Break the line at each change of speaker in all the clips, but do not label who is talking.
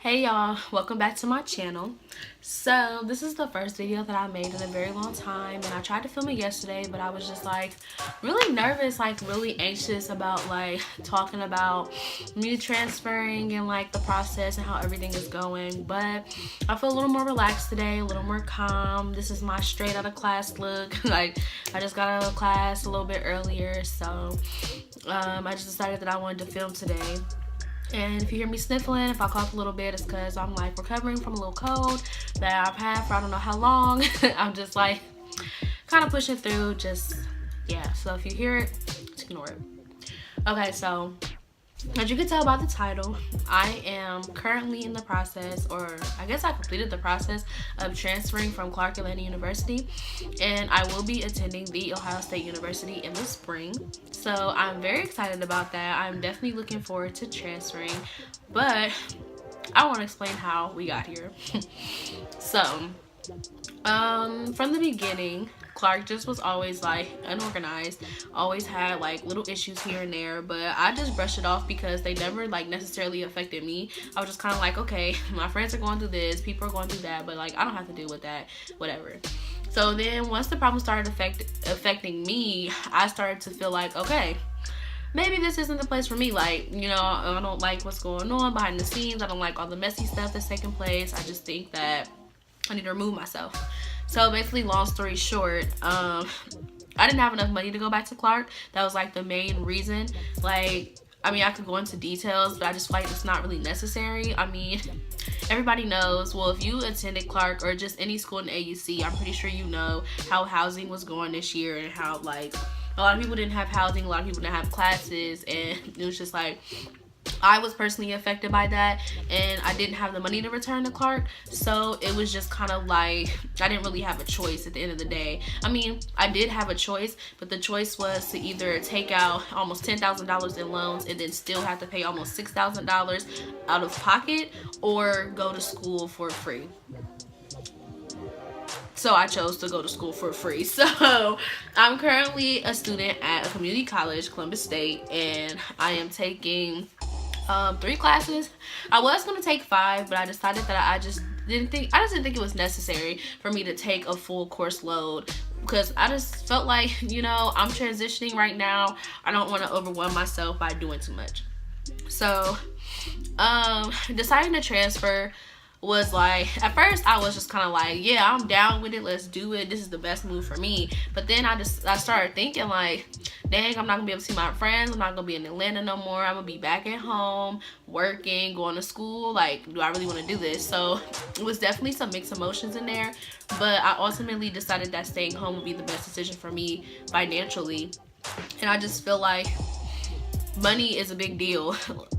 Hey y'all, welcome back to my channel. So this is the first video that I made in a very long time, and I tried to film it yesterday, but I was just like really nervous, like really anxious about like talking about me transferring and like the process and how everything is going. But I feel a little more relaxed today, a little more calm. This is my straight out of class look. Like I just got out of class a little bit earlier, so I just decided that I wanted to film today. And if you hear me sniffling, if I cough a little bit, it's because I'm like recovering from a little cold that I've had for I don't know how long. I'm just like kind of pushing through, yeah. So if you hear it, just ignore it. Okay, so as you can tell by the title, I am currently in the process, or I guess I completed the process of transferring from Clark Atlanta University, and I will be attending the Ohio State University in the spring. So I'm very excited about that. I'm definitely looking forward to transferring, but I want to explain how we got here. So from the beginning, Clark just was always like unorganized, always had like little issues here and there, but I just brushed it off because they never like necessarily affected me. I was just kind of like, okay, my friends are going through this, people are going through that, but like I don't have to deal with that, whatever. So then once the problem started affecting me, I started to feel like, okay, maybe this isn't the place for me. Like, you know, I don't like what's going on behind the scenes. I don't like all the messy stuff that's taking place. I just think that I need to remove myself. So basically, long story short, I didn't have enough money to go back to Clark. That was like the main reason. Like, I mean, I could go into details, but I just feel like it's not really necessary. I mean, everybody knows, well, if you attended Clark or just any school in AUC, I'm pretty sure you know how housing was going this year and how like a lot of people didn't have housing, a lot of people didn't have classes, and it was just like, I was personally affected by that, and I didn't have the money to return to Clark, so it was just kind of like I didn't really have a choice at the end of the day. I mean, I did have a choice, but the choice was to either take out almost $10,000 in loans and then still have to pay almost $6,000 out of pocket, or go to school for free. So I chose to go to school for free. So I'm currently a student at a community college, Columbus State, and I am taking 3 classes. I was going to take 5, but I decided that I just didn't think it was necessary for me to take a full course load, because I just felt like, you know, I'm transitioning right now. I don't want to overwhelm myself by doing too much. So deciding to transfer was like, at first I was just kind of like, yeah, I'm down with it, let's do it, this is the best move for me. But then I started thinking like, dang, I'm not gonna be able to see my friends, I'm not gonna be in Atlanta no more, I'm gonna be back at home working, going to school. Like, do I really want to do this? So it was definitely some mixed emotions in there, but I ultimately decided that staying home would be the best decision for me financially. And I just feel like money is a big deal.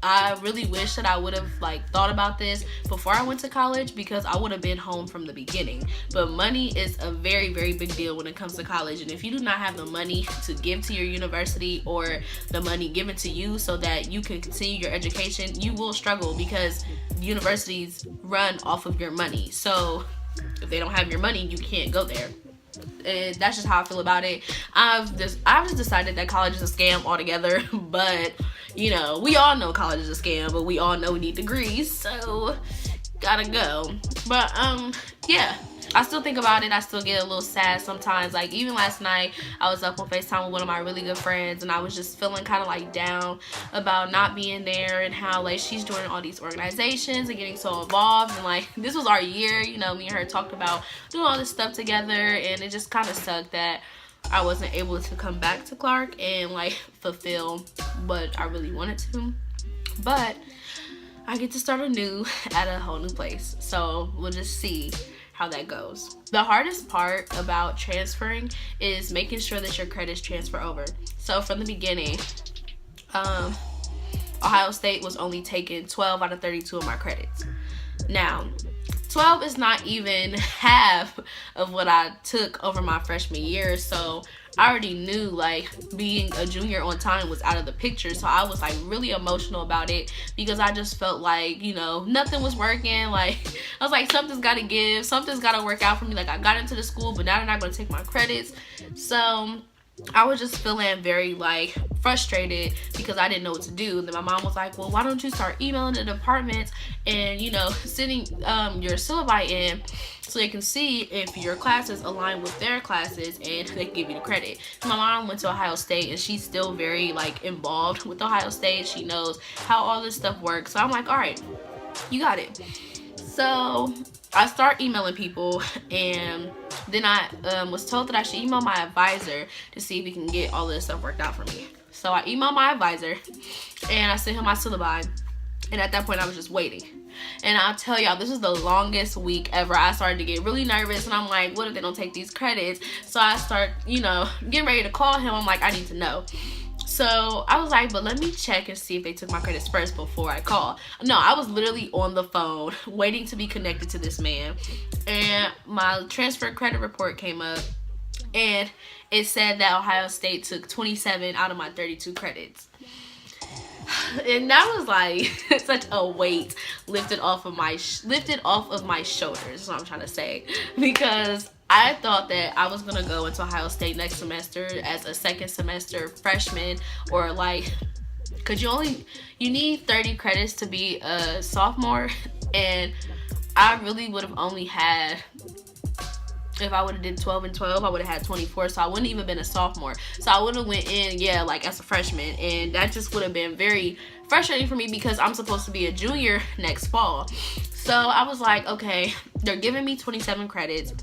I really wish that I would have like thought about this before I went to college, because I would have been home from the beginning. But money is a very, very big deal when it comes to college, and if you do not have the money to give to your university, or the money given to you so that you can continue your education, you will struggle, because universities run off of your money. So if they don't have your money, you can't go there. And that's just how I feel about it. I've just decided that college is a scam altogether. But you know, we all know college is a scam, but we all know we need degrees, so gotta go. But yeah, I still think about it. I still get a little sad sometimes. Like, even last night I was up on FaceTime with one of my really good friends, and I was just feeling kind of like down about not being there, and how like she's joining all these organizations and getting so involved, and like this was our year, you know, me and her talked about doing all this stuff together, and it just kind of sucked that I wasn't able to come back to Clark and like fulfill what I really wanted to. But I get to start anew at a whole new place, so we'll just see how that goes. The hardest part about transferring is making sure that your credits transfer over. So from the beginning, Ohio State was only taking 12 out of 32 of my credits. Now, 12 is not even half of what I took over my freshman year, so I already knew like being a junior on time was out of the picture. So I was like really emotional about it, because I just felt like, you know, nothing was working. Like, I was like, something's gotta give, something's gotta work out for me. Like, I got into the school, but now they're not gonna take my credits. So I was just feeling very like frustrated because I didn't know what to do. And then my mom was like, well, why don't you start emailing the departments and, you know, sending your syllabi in so they can see if your classes align with their classes and they can give you the credit. My mom went to Ohio State and she's still very like involved with Ohio State. She knows how all this stuff works. So I'm like, all right, you got it. So I start emailing people, and then I was told that I should email my advisor to see if he can get all this stuff worked out for me. So I emailed my advisor and I sent him my syllabi, and at that point I was just waiting. And I'll tell y'all, this is the longest week ever. I started to get really nervous, and I'm like, what if they don't take these credits? So I start, you know, getting ready to call him. I'm like, I need to know. So I was like, but let me check and see if they took my credits first before I call. No, I was literally on the phone waiting to be connected to this man. And my transfer credit report came up, and it said that Ohio State took 27 out of my 32 credits. And that was like such a weight lifted off of my shoulders, is what I'm trying to say. Because I thought that I was gonna go into Ohio State next semester as a second semester freshman, or like, cause you need 30 credits to be a sophomore, and I really would have only had, if I would have did 12 and 12, I would have had 24, so I wouldn't even been a sophomore. So I would have went in, yeah, like as a freshman, and that just would have been very frustrating for me because I'm supposed to be a junior next fall. So I was like, okay, they're giving me 27 credits.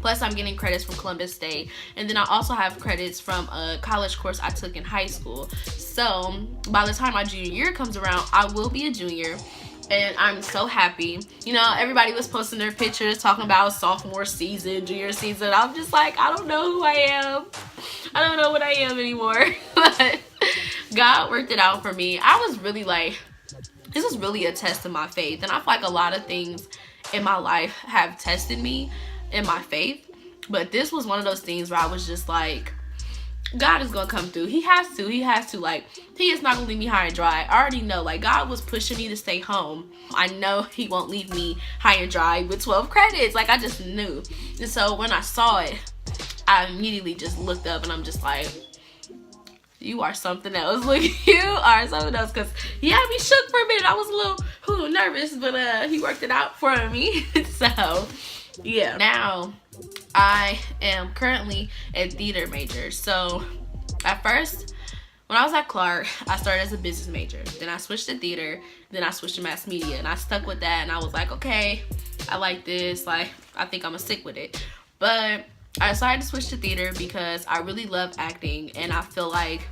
Plus, I'm getting credits from Columbus State. And then I also have credits from a college course I took in high school. So by the time my junior year comes around, I will be a junior. And I'm so happy. You know, everybody was posting their pictures talking about sophomore season, junior season. I'm just like, I don't know who I am. I don't know what I am anymore. But God worked it out for me. I was really like, this is really a test of my faith. And I feel like a lot of things in my life have tested me in my faith, but this was one of those things where I was just like, God is gonna come through. He has to, like, he is not gonna leave me high and dry. I already know, like, God was pushing me to stay home. I know he won't leave me high and dry with 12 credits. Like, I just knew. And so when I saw it, I immediately just looked up, and I'm just like, you are something else. Look, you are something else. Because he had me shook for a minute. I was a little nervous, but he worked it out for me. So yeah, now I am currently a theater major. So at first, when I was at Clark, I started as a business major. Then I switched to theater. Then I switched to mass media, and I stuck with that. And I was like, okay, I like this. Like, I think I'm gonna stick with it. But I decided to switch to theater because I really love acting, and I feel like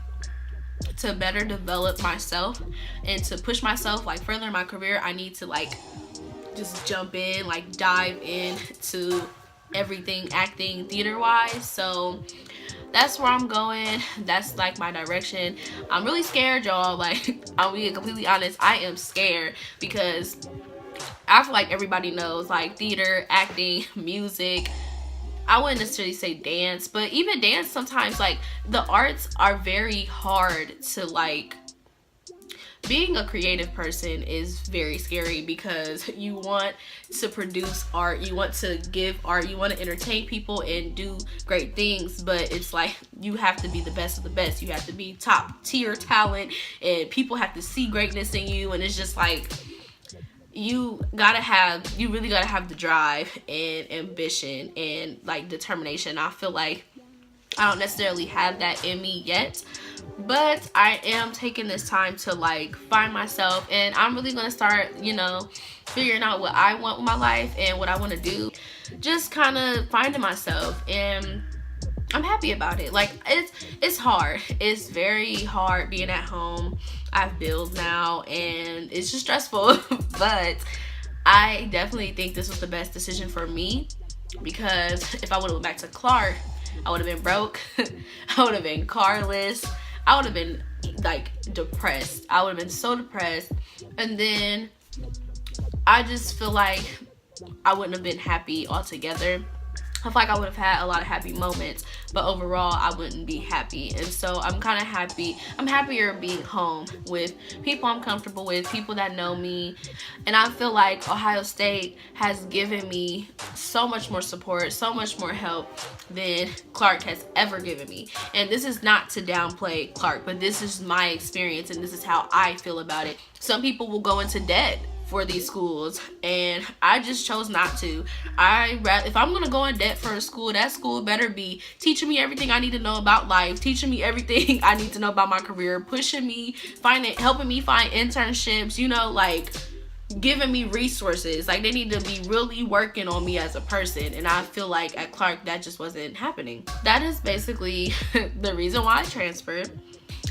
to better develop myself and to push myself like further in my career, I need to like just jump in, like dive into everything acting theater wise. So that's where I'm going. That's like my direction. I'm really scared, y'all. Like, I'm being completely honest, I am scared because I feel like everybody knows like theater, acting, music. I wouldn't necessarily say dance, but even dance sometimes, like, the arts are very hard to like. Being a creative person is very scary because you want to produce art, you want to give art, you want to entertain people and do great things, but it's like you have to be the best of the best. You have to be top tier talent, and people have to see greatness in you, and it's just like you really gotta have the drive and ambition and like determination. I feel like I don't necessarily have that in me yet, but I am taking this time to like find myself, and I'm really gonna start, you know, figuring out what I want with my life and what I want to do. Just kind of finding myself, and I'm happy about it. Like, it's hard. It's very hard being at home. I have bills now, and it's just stressful. But I definitely think this was the best decision for me, because if I would have went back to Clark, I would have been broke. I would have been carless. I would have been like depressed. I would have been so depressed. And then I just feel like I wouldn't have been happy altogether. I feel like I would have had a lot of happy moments, but overall I wouldn't be happy. And so I'm kind of happy. I'm happier being home with people I'm comfortable with, people that know me. And I feel like Ohio State has given me so much more support, so much more help than Clark has ever given me. And this is not to downplay Clark, but this is my experience and this is how I feel about it. Some people will go into debt for these schools, and I just chose not to. If I'm gonna go in debt for a school, that school better be teaching me everything I need to know about life, teaching me everything I need to know about my career, pushing me, helping me find internships, you know, like giving me resources. Like, they need to be really working on me as a person, and I feel like at Clark that just wasn't happening. That is basically the reason why I transferred.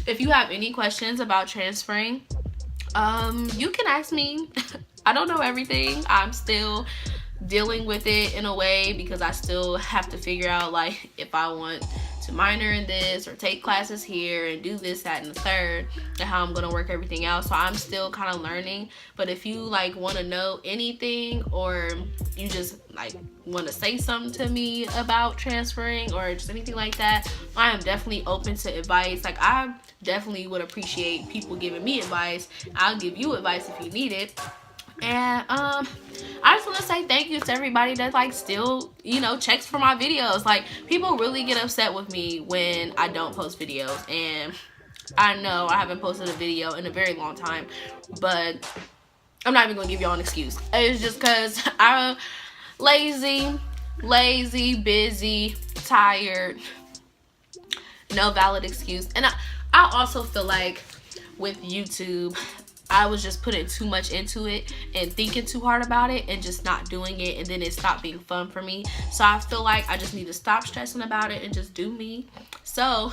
If you have any questions about transferring, you can ask me. I don't know everything. I'm still dealing with it in a way because I still have to figure out, like, if I want to minor in this or take classes here and do this, that, and the third, and how I'm gonna work everything out. So I'm still kind of learning. But if you like want to know anything, or you just like want to say something to me about transferring or just anything like that, I am definitely open to advice. Like, I definitely would appreciate people giving me advice. I'll give you advice if you need it. And I just want to say thank you to everybody that like still, you know, checks for my videos. Like, people really get upset with me when I don't post videos, and I know I haven't posted a video in a very long time, but I'm not even gonna give y'all an excuse. It's just because I'm lazy, busy, tired. No valid excuse. And I also feel like with YouTube, I was just putting too much into it and thinking too hard about it and just not doing it, and then it stopped being fun for me. So I feel like I just need to stop stressing about it and just do me. So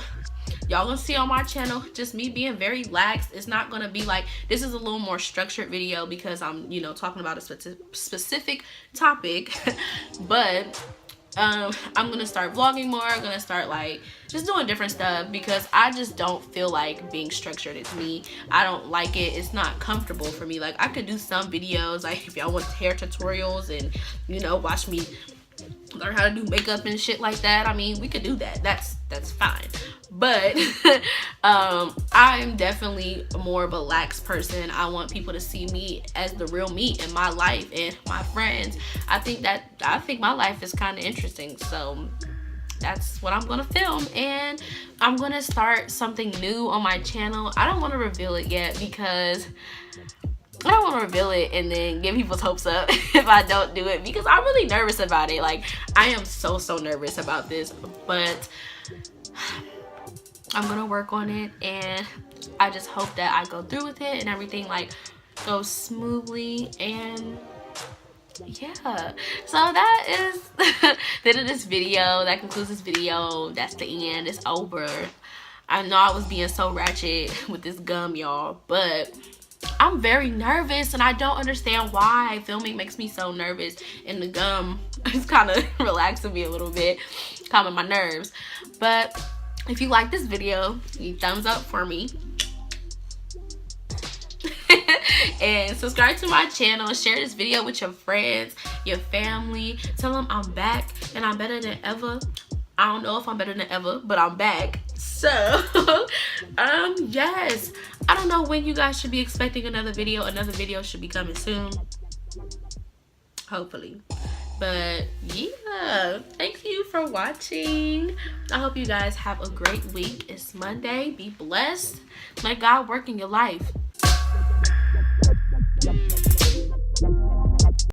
y'all gonna see on my channel just me being very lax. It's not gonna be like, this is a little more structured video because I'm, you know, talking about a specific topic. But I'm gonna start vlogging more. I'm gonna start like just doing different stuff because I just don't feel like being structured. It's me. I don't like it. It's not comfortable for me. Like, I could do some videos, like if y'all want hair tutorials and, you know, watch me learn how to do makeup and shit like that. I mean, we could do that. That's fine. But I'm definitely more of a lax person. I want people to see me as the real me in my life and my friends. I think my life is kind of interesting. So that's what I'm gonna film, and I'm gonna start something new on my channel. I don't want to reveal it yet because I don't want to reveal it and then get people's hopes up if I don't do it, because I'm really nervous about it. Like, I am so nervous about this, but I'm gonna work on it, and I just hope that I go through with it and everything like goes smoothly. And yeah, so that is the end of this video. That concludes this video. That's the end. It's over. I know I was being so ratchet with this gum, y'all, but I'm very nervous and I don't understand why. Filming makes me so nervous, and the gum is kind of relaxing me a little bit, calming my nerves. But if you like this video, you thumbs up for me. And subscribe to my channel. Share this video with your friends, your family. Tell them I'm back and I'm better than ever. I don't know if I'm better than ever, but I'm back. So yes, I don't know when you guys should be expecting another video. Another video should be coming soon, hopefully. But yeah, thank you for watching. I hope you guys have a great week. It's Monday. Be blessed. Let God work in your life.